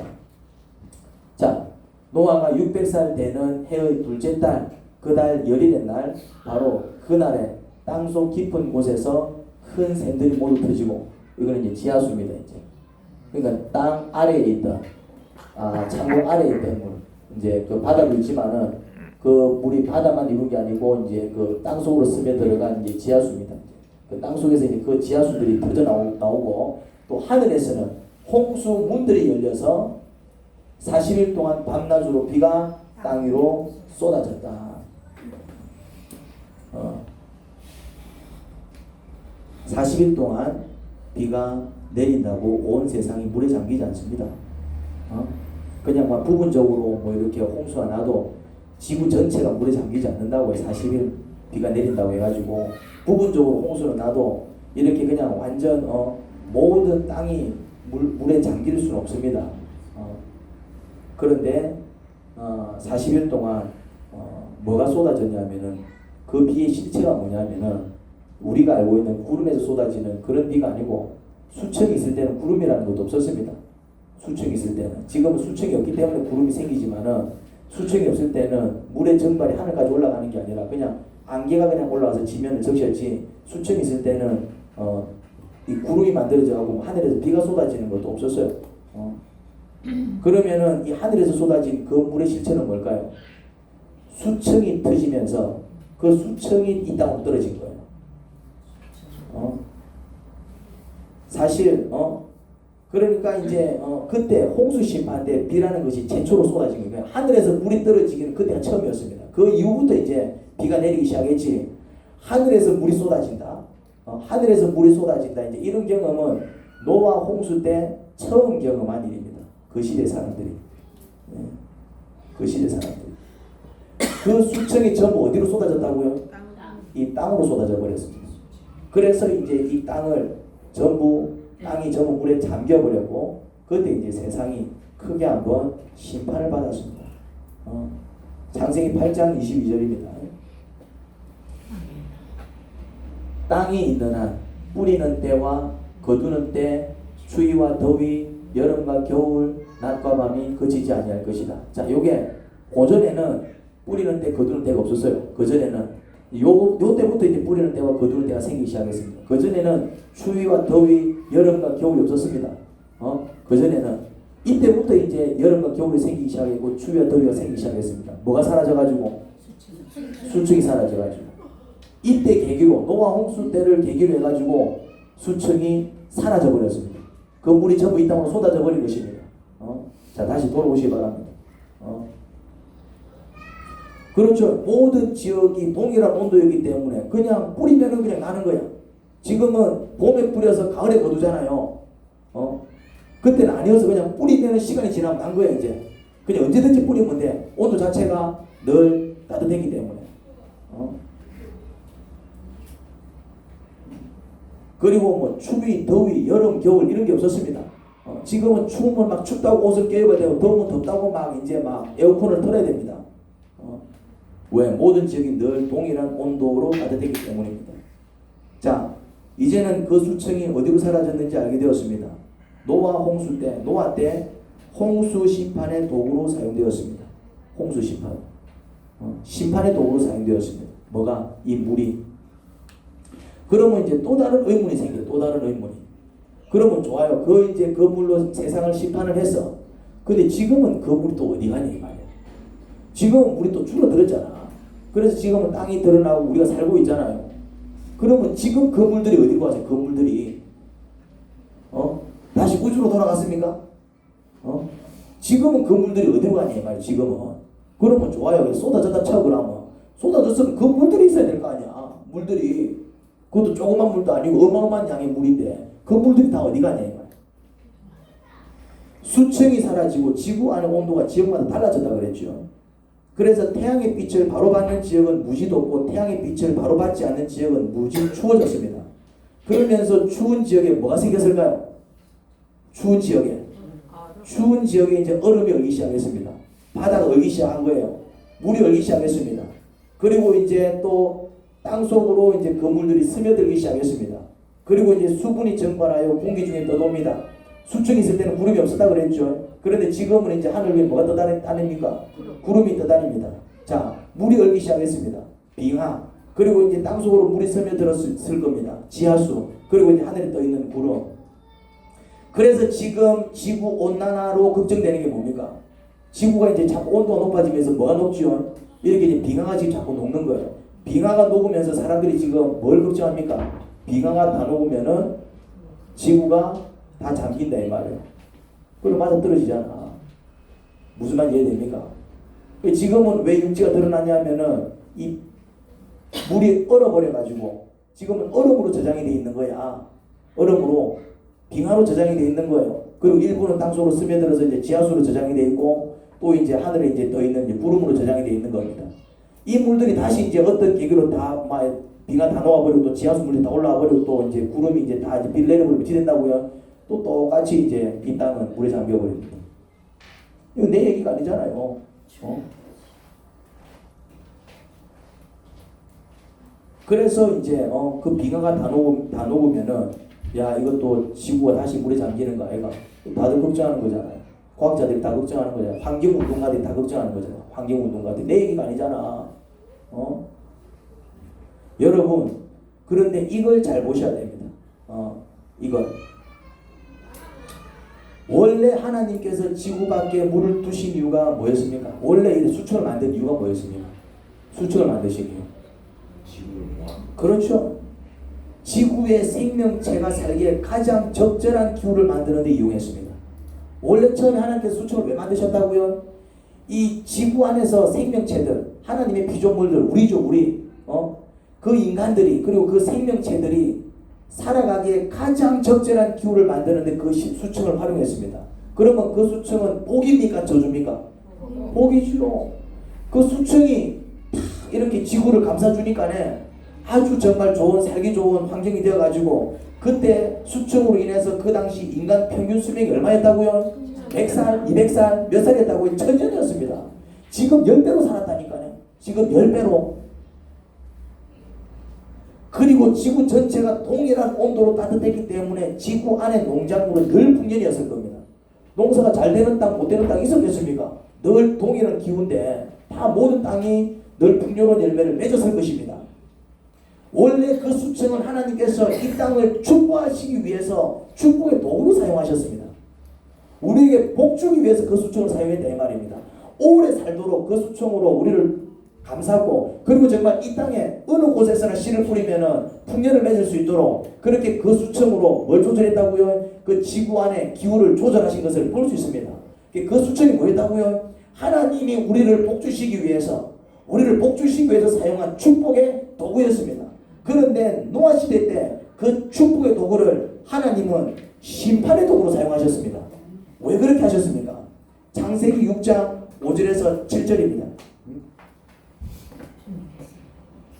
자, 노아가 600살 되는 해의 둘째 달, 그 달 열일의 날, 바로 그날에 땅속 깊은 곳에서 큰 샘들이 모두 터지고, 이거는 이제 지하수입니다. 이제 그러니까 땅 아래에 있던, 창고 아래에 있던 물, 이제 그 바다도 있지만은 그 물이 바다만 이룬 게 아니고 이제 그 땅 속으로 스며들어간 이제 지하수입니다. 그 땅 속에서 이제 그 지하수들이 터져 나오고, 또 하늘에서는 홍수 문들이 열려서 40일 동안 밤낮으로 비가 땅 위로 쏟아졌다. 40일 동안 비가 내린다고 온 세상이 물에 잠기지 않습니다. 그냥 막 부분적으로 뭐 이렇게 홍수가 나도 지구 전체가 물에 잠기지 않는다고 해. 40일 비가 내린다고 해가지고 부분적으로 홍수가 나도 이렇게 그냥 완전 모든 땅이 물에 잠길 수는 없습니다. 그런데 40일 동안 뭐가 쏟아졌냐면은 그 비의 실체가 뭐냐면은 우리가 알고 있는 구름에서 쏟아지는 그런 비가 아니고 수청이 있을 때는 구름이라는 것도 없었습니다. 수청이 있을 때는 지금은 수청이 없기 때문에 구름이 생기지만은 수청이 없을 때는 물의 정발이 하늘까지 올라가는 게 아니라 그냥 안개가 그냥 올라와서 지면을 적셨지 수청이 있을 때는 이 구름이 만들어져 가고 하늘에서 비가 쏟아지는 것도 없었어요. 그러면은 이 하늘에서 쏟아진 그 물의 실체는 뭘까요? 수청이 터지면서 그 수청이 이 땅으로 떨어진 거예요. 사실 그러니까 이제 그때 홍수 심판 때 비라는 것이 최초로 쏟아진 거예요. 하늘에서 물이 떨어지기는 그때가 처음이었습니다. 그 이후부터 이제 비가 내리기 시작했지. 하늘에서 물이 쏟아진다. 하늘에서 물이 쏟아진다. 이제 이런 경험은 노아 홍수 때 처음 경험한 일입니다. 그 시대 사람들이. 그 시대 사람들이. 그 수청이 전부 어디로 쏟아졌다고요? 이 땅으로 쏟아져 버렸습니다. 그래서 이제 이 땅이 전부 물에 잠겨 버렸고 그때 이제 세상이 크게 한번 심판을 받았습니다. 창세기 8장 22절입니다. 땅이 있는 한 뿌리는 때와 거두는 때 추위와 더위 여름과 겨울 낮과 밤이 그치지 아니할 것이다. 자, 요게 고전에는 뿌리는 때 거두는 때가 없었어요. 그전에는 요 때부터 이제 뿌리는 때와 거두는 때가 생기기 시작했습니다. 그전에는 추위와 더위 여름과 겨울이 없었습니다. 그전에는 이때부터 이제 여름과 겨울이 생기기 시작했고 추위와 더위가 생기기 시작했습니다. 뭐가 사라져가지고 수청이 사라져가지고 이때 계기로 노아 홍수 때를 계기로 해가지고 수청이 사라져 버렸습니다. 그 물이 전부 이 땅으로 쏟아져 버린 것입니다. 자, 다시 돌아오시기 바랍니다. 그렇죠. 모든 지역이 동일한 온도이기 때문에 그냥 뿌리면은 그냥 나는 거야. 지금은 봄에 뿌려서 가을에 거두잖아요. 그때는 아니어서 그냥 뿌리면은 시간이 지나면 난 거야 이제. 그냥 언제든지 뿌리면 돼. 온도 자체가 늘 따뜻했기 때문에. 그리고 뭐 추위, 더위, 여름, 겨울 이런 게 없었습니다. 지금은 추우면 막 춥다고 옷을 껴입어야 되고 더우면 덥다고 막 이제 막 에어컨을 틀어야 됩니다. 왜? 모든 지역이 늘 동일한 온도로 따뜻했기 때문입니다. 자, 이제는 그 수청이 어디로 사라졌는지 알게 되었습니다. 노아 때 홍수 심판의 도구로 사용되었습니다. 홍수 심판. 심판의 도구로 사용되었습니다. 뭐가? 이 물이. 그러면 이제 또 다른 의문이 생겨요. 또 다른 의문이. 그러면 좋아요. 이제 그 물로 세상을 심판을 했어. 근데 지금은 그 물이 또 어디 가냐 이 말이야. 지금은 물이 또 줄어들었잖아. 그래서 지금은 땅이 드러나고 우리가 살고 있잖아요. 그러면 지금 그 물들이 어디로 가세요? 그 물들이 다시 우주로 돌아갔습니까? 지금은 그 물들이 어디로 가냐 이 말이야. 지금은. 그러면 좋아요. 쏟아졌다 쳐 그러면 쏟아졌으면 그 물들이 있어야 될 거 아니야. 물들이. 그것도 조그만 물도 아니고 어마어마한 양의 물인데 그 물들이 다 어디 가냐 이 말이야. 수청이 사라지고 지구 안의 온도가 지역마다 달라졌다 그랬죠. 그래서 태양의 빛을 바로 받는 지역은 무지 덥고 태양의 빛을 바로 받지 않는 지역은 무지 추워졌습니다. 그러면서 추운 지역에 뭐가 생겼을까요? 추운 지역에 이제 얼음이 얼기 시작했습니다. 바다가 얼기 시작한 거예요. 물이 얼기 시작했습니다. 그리고 이제 또 땅속으로 이제 그물들이 스며들기 시작했습니다. 그리고 이제 수분이 증발하여 공기 중에 떠돕니다. 수청이 있을 때는 구름이 없었다 그랬죠. 그런데 지금은 이제 하늘 위에 뭐가 떠다닙니까? 구름이 떠다닙니다. 자, 물이 얼기 시작했습니다. 빙하. 그리고 이제 땅속으로 물이 스며들었을 겁니다. 지하수. 그리고 이제 하늘에 떠 있는 구름. 그래서 지금 지구 온난화로 걱정되는 게 뭡니까? 지구가 이제 자꾸 온도가 높아지면서 뭐가 녹지요? 이렇게 이제 빙하가 지금 자꾸 녹는 거예요. 빙하가 녹으면서 사람들이 지금 뭘 걱정합니까? 빙하가 다 녹으면은 지구가 다 잠긴다 이 말이에요. 그럼 맞아 떨어지잖아. 무슨 말인지 이해됩니까? 지금은 왜 육지가 드러나냐면은 이 물이 얼어버려가지고 지금은 얼음으로 저장이 돼 있는 거야. 얼음으로 빙하로 저장이 돼 있는 거예요. 그리고 일부는 땅속으로 스며들어서 이제 지하수로 저장이 돼 있고 또 이제 하늘에 이제 떠 있는 이제 구름으로 저장이 돼 있는 겁니다. 이 물들이 다시 이제 어떤 계기로 다막 빙하 다 녹아버리고 또 지하수 물이 다 올라와 버리고 또 이제 구름이 이제 다 이제 비를 내려버리고 이렇게 된다고요. 또 똑같이 이제 이 땅은 물에 잠겨 버립니다. 이거 내 얘기가 아니잖아요. 그래서 이제 그 빙하가 다 녹으면은 야 이것도 지구가 다시 물에 잠기는 거 아이가? 다들 걱정하는 거잖아요. 과학자들이 다 걱정하는 거잖아요. 환경운동가들이 다 걱정하는 거잖아요. 환경운동가들 내 얘기가 아니잖아. 여러분 그런데 이걸 잘 보셔야 됩니다. 이걸 원래 하나님께서 지구 밖에 물을 두신 이유가 뭐였습니까? 원래 이 수초를 만든 이유가 뭐였습니까? 수초를 만드신 이유. 그렇죠. 지구의 생명체가 살기에 가장 적절한 기후를 만드는 데 이용했습니다. 원래 처음에 하나님께서 수초를 왜 만드셨다고요? 이 지구 안에서 생명체들, 하나님의 피조물들, 우리죠, 우리. 그 인간들이 그리고 그 생명체들이 살아가기에 가장 적절한 기후를 만드는데 그 수청을 활용했습니다. 그러면 그 수청은 복입니까? 저주입니까? 복이죠. 그 수청이 이렇게 지구를 감싸주니까네 아주 정말 좋은 살기 좋은 환경이 되어가지고 그때 수청으로 인해서 그 당시 인간 평균 수명이 얼마였다고요? 100살, 200살, 몇 살이었다고요? 1000년이었습니다. 지금 10배로 살았다니까요. 지금 10배로. 그리고 지구 전체가 동일한 온도로 따뜻했기 때문에 지구 안에 농작물은 늘 풍년이었을 겁니다. 농사가 잘 되는 땅, 못 되는 땅이 있었겠습니까? 늘 동일한 기후인데 다 모든 땅이 늘 풍요로운 열매를 맺었을 것입니다. 원래 그 수청은 하나님께서 이 땅을 축복하시기 위해서 축복의 도구로 사용하셨습니다. 우리에게 복 주기 위해서 그 수청을 사용했다 이 말입니다. 오래 살도록 그 수청으로 우리를 감싸고 그리고 정말 이 땅에 어느 곳에서나 씨를 뿌리면은 풍년을 맺을 수 있도록 그렇게 그 수청으로 뭘 조절했다고요? 그 지구 안에 기후를 조절하신 것을 볼 수 있습니다. 그 수청이 뭐였다고요? 하나님이 우리를 복주시기 위해서 사용한 축복의 도구였습니다. 그런데 노아 시대 때 그 축복의 도구를 하나님은 심판의 도구로 사용하셨습니다. 왜 그렇게 하셨습니까? 창세기 6장 5절에서 7절입니다.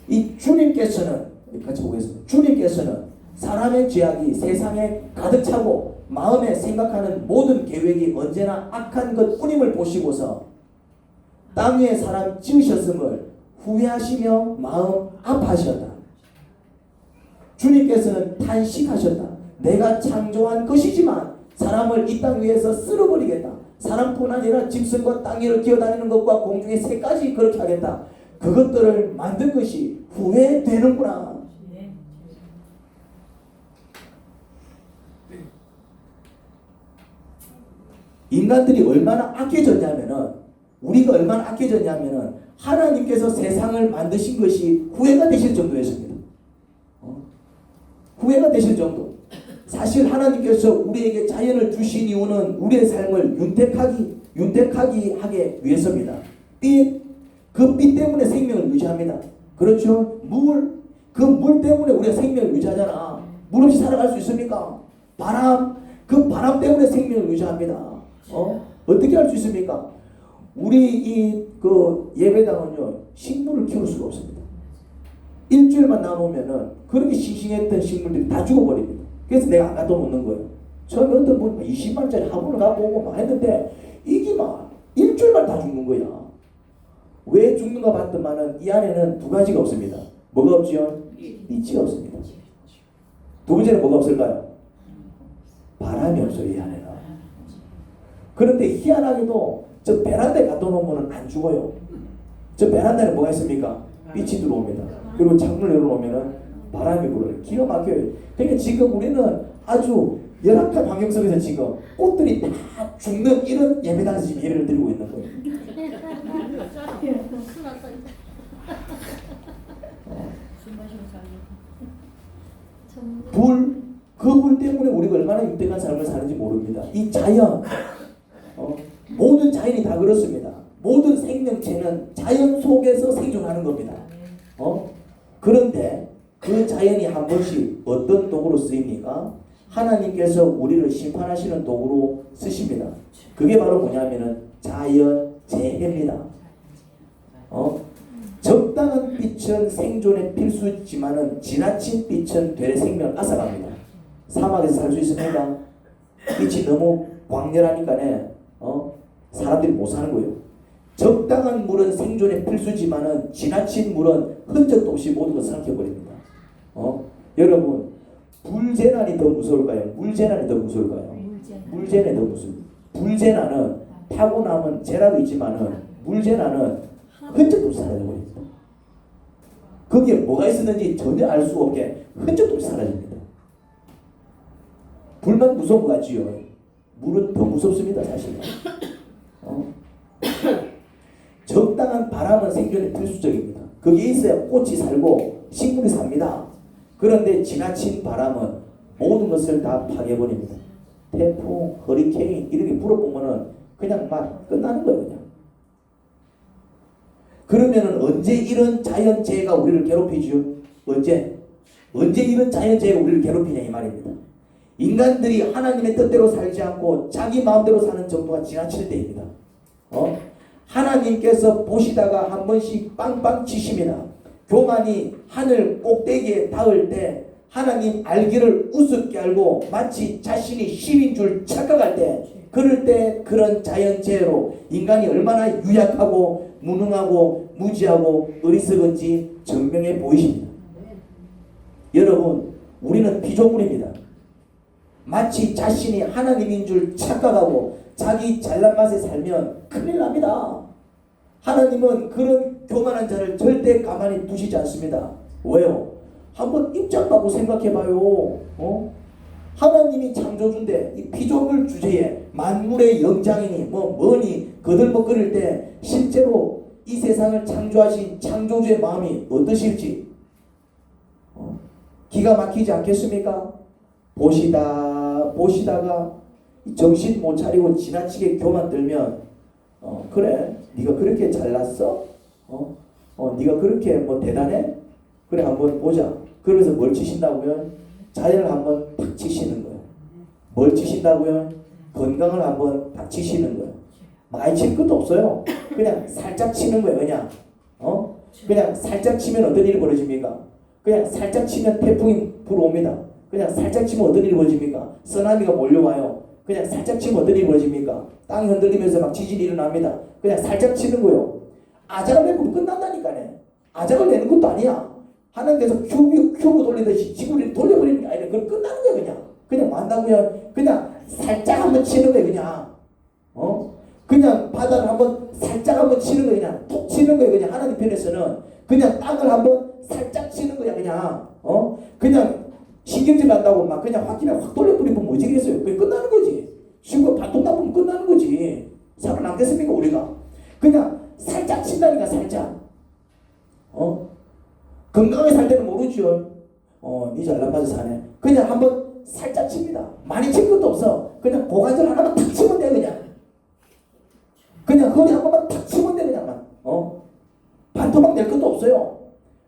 이 주님께서는 같이 보겠습니다. 주님께서는 사람의 죄악이 세상에 가득 차고 마음에 생각하는 모든 계획이 언제나 악한 것뿐임을 보시고서 땅 위에 사람 지으셨음을 후회하시며 마음 아파하셨다. 주님께서는 탄식하셨다. 내가 창조한 것이지만 사람을 이 땅 위에서 쓸어버리겠다. 사람뿐 아니라 짐승과 땅 위를 기어다니는 것과 공중의 새까지 그렇게 하겠다. 그것들을 만든 것이 후회되는구나. 인간들이 얼마나 악해졌냐면은 우리가 얼마나 악해졌냐면은 하나님께서 세상을 만드신 것이 후회가 되실 정도였습니다. 후회가 되실 정도. 사실 하나님께서 우리에게 자연을 주신 이유는 우리의 삶을 윤택하게 하기 위해서입니다. 그 빛 때문에 생명을 유지합니다. 그렇죠? 그 물 때문에 우리가 생명을 유지하잖아. 물 없이 살아갈 수 있습니까? 그 바람 때문에 생명을 유지합니다. 어떻게 할 수 있습니까? 우리 그 예배당은요, 식물을 키울 수가 없습니다. 일주일만 나누면은 그렇게 싱싱했던 식물들이 다 죽어버립니다. 그래서 내가 안 갖다 놓는 거예요. 처음에 어떤 분 20만짜리 화분을 갖고 오고 막 했는데 이게 막 일주일만 다 죽는 거야. 왜 죽는가 봤더만은 이 안에는 두 가지가 없습니다. 뭐가 없지요? 빛이 없습니다. 두 번째는 뭐가 없을까요? 바람이 없어요, 이 안에는. 그런데 희한하게도 저 베란다에 갖다 놓으면 안 죽어요. 저 베란다에 뭐가 있습니까? 빛이 들어옵니다. 그리고 창문을 열어놓으면 바람이 불어요. 기가 막혀요. 그러니까 지금 우리는 아주 열악한 환경 속에서 지금 꽃들이 다 죽는 이런 예배당에서 지금 예배를 드리고 있는 거예요. 그 물 때문에 우리가 얼마나 유대한 삶을 사는지 모릅니다. 이 자연, 모든 자연이 다 그렇습니다. 모든 생명체는 자연 속에서 생존하는 겁니다. 그런데 그 자연이 한 번씩 어떤 도구로 쓰입니까? 하나님께서 우리를 심판하시는 도구로 쓰십니다. 그게 바로 뭐냐면은 자연재해입니다. 적당한 빛은 생존에 필수지만은 지나친 빛은 되레 생명을 앗아갑니다. 사막에서 살 수 있습니까? 빛이 너무 광렬하니까네 사람들이 못 사는 거예요. 적당한 물은 생존에 필수지만은 지나친 물은 흔적도 없이 모든 것을 삼켜버립니다. 여러분, 불재난이 더 무서울까요? 물재난이 더 무서울까요? 물재난이 더 무서워요. 불재난은 타고나면 재난도 있지만은 물재난은 흔적도 없이 사라져버립니다. 거기에 뭐가 있었는지 전혀 알 수 없게 흔적도 없이 사라집니다. 불만 무서운 것 같지요? 물은 더 무섭습니다, 사실은. 적당한 바람은 생존에 필수적입니다. 거기에 있어야 꽃이 살고 식물이 삽니다. 그런데 지나친 바람은 모든 것을 다 파괴해버립니다. 태풍, 허리케인 이렇게 불어보면은 그냥 막 끝나는 거예요, 그냥. 그러면은 언제 이런 자연재해가 우리를 괴롭히죠? 언제 이런 자연재해가 우리를 괴롭히냐 이 말입니다. 인간들이 하나님의 뜻대로 살지 않고 자기 마음대로 사는 정도가 지나칠 때입니다. 하나님께서 보시다가 한 번씩 빵빵 치십니다. 교만이 하늘 꼭대기에 닿을 때 하나님 알기를 우습게 알고 마치 자신이 신인 줄 착각할 때, 그럴 때 그런 자연재해로 인간이 얼마나 유약하고 무능하고 무지하고 어리석은지 증명해 보이십니다. 여러분, 우리는 피조물입니다. 마치 자신이 하나님인 줄 착각하고 자기 잘난 맛에 살면 큰일 납니다. 하나님은 그런 교만한 자를 절대 가만히 두시지 않습니다. 왜요? 한번 입장 바꾸고 생각해봐요. 하나님이 창조주인데 이 피조물 주제에 만물의 영장이니 뭐니 거들먹거릴 때 실제로 이 세상을 창조하신 창조주의 마음이 어떠실지 기가 막히지 않겠습니까? 보시다가 정신 못 차리고 지나치게 교만 들면 그래 네가 그렇게 잘났어? 네가 그렇게 뭐 대단해? 그래 한번 보자. 그러면서 뭘 치신다고요? 자연을 한번 탁 치시는 거예요. 뭘 치신다고요? 건강을 한번 탁 치시는 거예요. 많이 칠 것도 없어요. 그냥 살짝 치는 거예요. 그냥 살짝 치면 어떤 일이 벌어집니까? 그냥 살짝 치면 태풍이 불어옵니다. 그냥 살짝 치면 어떤 일이 벌어집니까? 쓰나미가 몰려와요. 그냥 살짝 치면 어떤 일이 벌어집니까? 땅이 흔들리면서 막 지진이 일어납니다. 그냥 살짝 치는 거예요. 아작을 내면 끝난다니까요. 아작을 내는 것도 아니야. 하나님께서 큐브 돌리듯이 지구를 돌려버리는 게 아니라 그건 끝나는 거예요. 그냥 뭐 한다고요? 그냥 살짝 한번 치는 거예요. 그냥 바다를 한번 살짝 한번 치는 거예요. 그냥 톡 치는 거예요. 그냥 하나님 편에서는 그냥 땅을 한번 살짝 치는 거야. 그냥 신경질 난다고 막 그냥 확 돌려버리면 뭐지겠어요? 그게 끝나는 거지. 신고 반통 나쁘면 끝나는 거지. 살아남겠습니까 우리가? 그냥 살짝 친다니까 살짝. 건강하게 살 때는 모르죠. 니 잘난 맛에 사네. 그냥 한번 살짝 칩니다. 많이 칠 것도 없어. 그냥 고관절 하나만 탁 치면 돼 그냥 허리 한 번만 탁 치면 돼 그냥 반토막 낼 것도 없어요.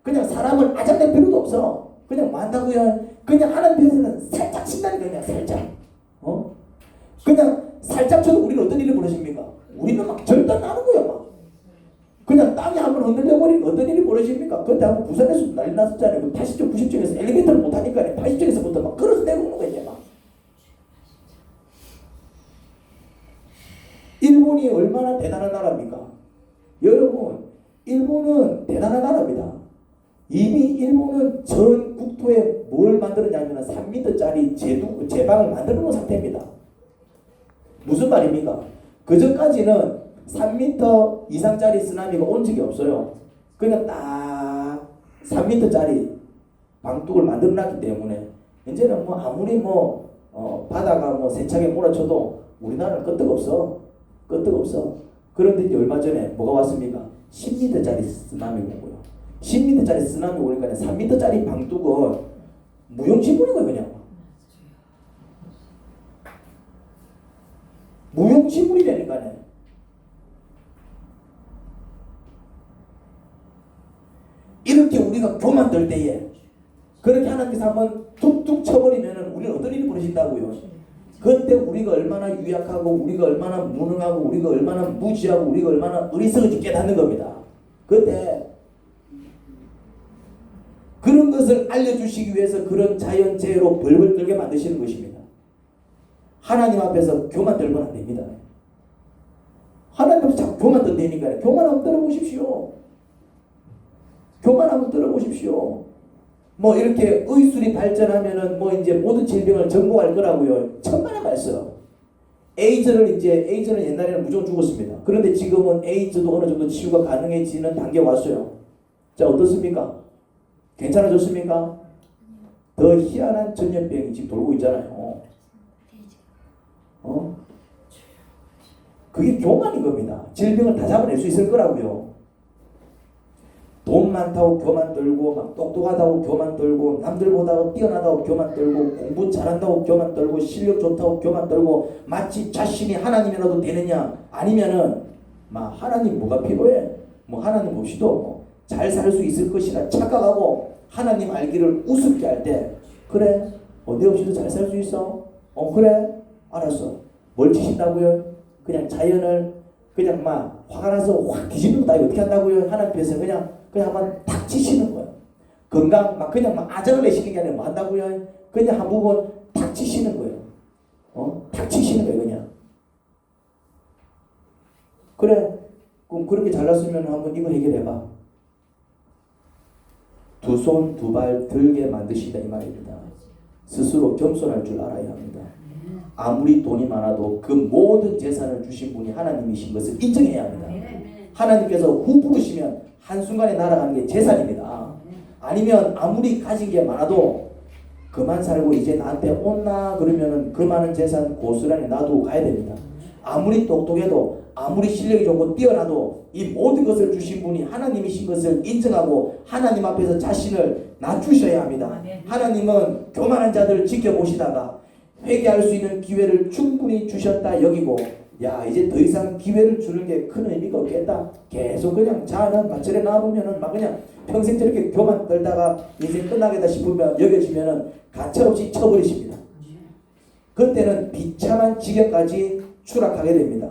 그냥 사람을 아작낼 필요도 없어. 그냥 뭐 한다고요? 그냥 하는 편에서는 살짝 친다니까 그냥 살짝. 그냥 살짝 쳐도 우리는 어떤 일이 벌어집니까? 우리는 막 절단 나는 거야 막. 그냥 땅이 한번 흔들려버리면 어떤 일이 벌어집니까? 그때 한번 부산에서도 난리 났었잖아요. 80층 90층에서 엘리베이터를 못 타니까 80층에서부터 막 걸어서 내려오는 거야 이제 막. 일본이 얼마나 대단한 나라입니까? 여러분, 일본은 대단한 나라입니다. 이미 일본은 전 국토에 뭘 만들었냐면 3m짜리 제방을 만들어 놓은 상태입니다. 무슨 말입니까? 그전까지는 3m 이상짜리 쓰나미가 온 적이 없어요. 그냥 딱 3m짜리 방둑을 만들어 놨기 때문에 이제는 뭐 아무리 바다가 세차게 몰아쳐도 우리나라는 끄떡없어. 그런데 이제 얼마 전에 뭐가 왔습니까? 10m짜리 쓰나미가 온 거예요. 10m짜리 쓰나미 오니까 3m짜리 방둑은 무용지물인 거예요 그냥. 정신물이라니까요. 이렇게 우리가 교만될 때에 그렇게 하나님께서 한번 툭툭 쳐버리면 우리는 어떤 일이 벌어진다고요. 그때 우리가 얼마나 유약하고 우리가 얼마나 무능하고 우리가 얼마나 무지하고 우리가 얼마나 어리석은지 깨닫는 겁니다. 그때 그런 것을 알려주시기 위해서 그런 자연재해로 벌벌 떨게 만드시는 것입니다. 하나님 앞에서 교만 떨면 안 됩니다. 하나님 앞에서 자꾸 교만 떤다니까요. 교만 한번 떨어보십시오. 교만 한번 떨어보십시오. 뭐 이렇게 의술이 발전하면은 뭐 이제 모든 질병을 정복할 거라고요. 천만의 말씀. 에이즈는 옛날에는 무조건 죽었습니다. 그런데 지금은 에이즈도 어느 정도 치유가 가능해지는 단계에 왔어요. 자, 어떻습니까? 괜찮아졌습니까? 더 희한한 전염병이 지금 돌고 있잖아요. 그게 교만인 겁니다. 질병을 다 잡아낼 수 있을 거라고요. 돈 많다고 교만 떨고 막 똑똑하다고 교만 떨고 남들보다 뛰어나다고 교만 떨고 공부 잘한다고 교만 떨고 실력 좋다고 교만 떨고 마치 자신이 하나님이라도 되느냐 아니면은 막 하나님 뭐가 필요해? 뭐 하나님 없이도 잘 살 수 있을 것이라 착각하고 하나님 알기를 우습게 할 때 그래? 내 없이도 잘 살 수 있어? 그래? 알았어. 뭘 치신다고요? 그냥 자연을 그냥 막 화가 나서 확 뒤집는 거 어떻게 한다고요? 하나님 앞에서 그냥 한번 탁 치시는 거예요. 건강 막 그냥 막 아작을 내시는 게 아니라 뭐 한다고요? 그냥 한 부분 탁 치시는 거예요. 탁 치시는 거예요, 그냥. 그래. 그럼 그렇게 잘났으면 한번 이거 해결해봐. 두 손 두 발 들게 만드신다 이 말입니다. 스스로 겸손할 줄 알아야 합니다. 아무리 돈이 많아도 그 모든 재산을 주신 분이 하나님이신 것을 인정해야 합니다. 하나님께서 후 부르시면 한순간에 날아가는 게 재산입니다. 아니면 아무리 가진 게 많아도 그만 살고 이제 나한테 온나 그러면은 그 많은 재산 고스란히 놔두고 가야 됩니다. 아무리 똑똑해도 아무리 실력이 좋고 뛰어나도 이 모든 것을 주신 분이 하나님이신 것을 인정하고 하나님 앞에서 자신을 낮추셔야 합니다. 하나님은 교만한 자들을 지켜보시다가 회개할 수 있는 기회를 충분히 주셨다 여기고 야 이제 더 이상 기회를 주는 게 큰 의미가 없겠다. 계속 그냥 자는 마찰에 나오면은 막 그냥 평생 저렇게 교만 떨다가 인생 끝나겠다 싶으면 여겨지면은 가차없이 쳐버리십니다. 그때는 비참한 지경까지 추락하게 됩니다.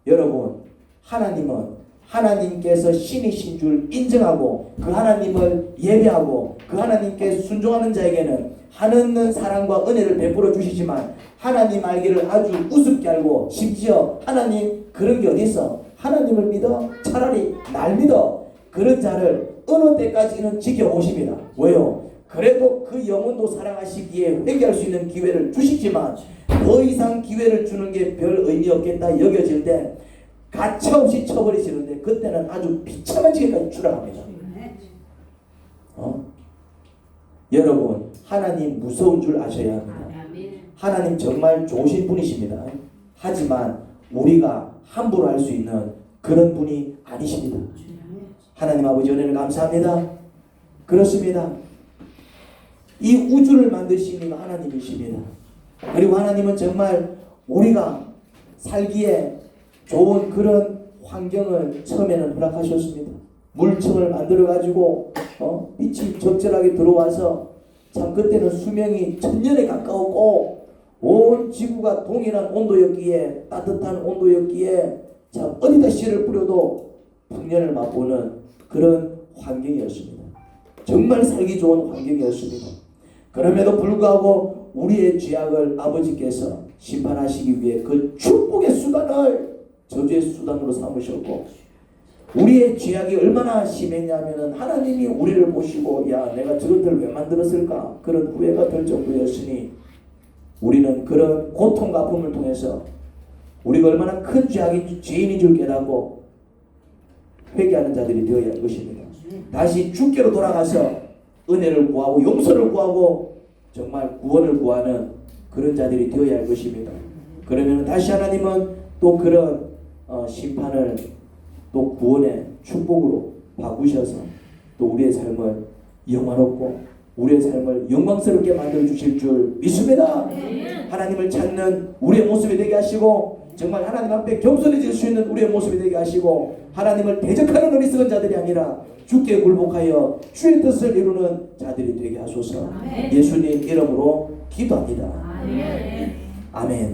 여러분 하나님은 하나님께서 신이신 줄 인정하고 그 하나님을 예배하고 그 하나님께 순종하는 자에게는 한없는 사랑과 은혜를 베풀어 주시지만 하나님 알기를 아주 우습게 알고 심지어 하나님 그런 게 어디 있어? 하나님을 믿어? 차라리 날 믿어. 그런 자를 어느 때까지는 지켜보십니다. 왜요? 그래도 그 영혼도 사랑하시기에 회개할 수 있는 기회를 주시지만 더 이상 기회를 주는 게 별 의미 없겠다 여겨질 때 가차없이 쳐버리시는데 그때는 아주 비참한 지경까지 추락합니다. 여러분 하나님 무서운 줄 아셔야 합니다. 하나님 정말 좋으신 분이십니다. 하지만 우리가 함부로 할 수 있는 그런 분이 아니십니다. 하나님 아버지 은혜를 감사합니다. 그렇습니다. 이 우주를 만드신 이가 하나님이십니다. 그리고 하나님은 정말 우리가 살기에 좋은 그런 환경을 처음에는 허락하셨습니다. 물층을 만들어 가지고 빛이 적절하게 들어와서 참 그때는 수명이 1000년에 가까웠고 온 지구가 동일한 온도였기에 따뜻한 온도였기에 참 어디다 씨를 뿌려도 풍년을 맛보는 그런 환경이었습니다. 정말 살기 좋은 환경이었습니다. 그럼에도 불구하고 우리의 죄악을 아버지께서 심판하시기 위해 그 축복의 수단을 저주의 수단으로 삼으셨고 우리의 죄악이 얼마나 심했냐면은 하나님이 우리를 보시고 야 내가 저것들 왜 만들었을까 그런 후회가 될 정도였으니 우리는 그런 고통과 아픔을 통해서 우리가 얼마나 큰 죄인인 줄 깨닫고 회개하는 자들이 되어야 할 것입니다. 다시 주께로 돌아가서 은혜를 구하고 용서를 구하고 정말 구원을 구하는 그런 자들이 되어야 할 것입니다. 그러면 다시 하나님은 또 그런 심판을 또 구원의 축복으로 바꾸셔서 또 우리의 삶을 영화롭고 우리의 삶을 영광스럽게 만들어 주실 줄 믿습니다. 하나님을 찾는 우리의 모습이 되게 하시고 정말 하나님 앞에 겸손해질 수 있는 우리의 모습이 되게 하시고 하나님을 대적하는 어리석은 자들이 아니라 주께 굴복하여 주의 뜻을 이루는 자들이 되게 하소서. 아멘. 예수님 이름으로 기도합니다. 아멘. 아멘.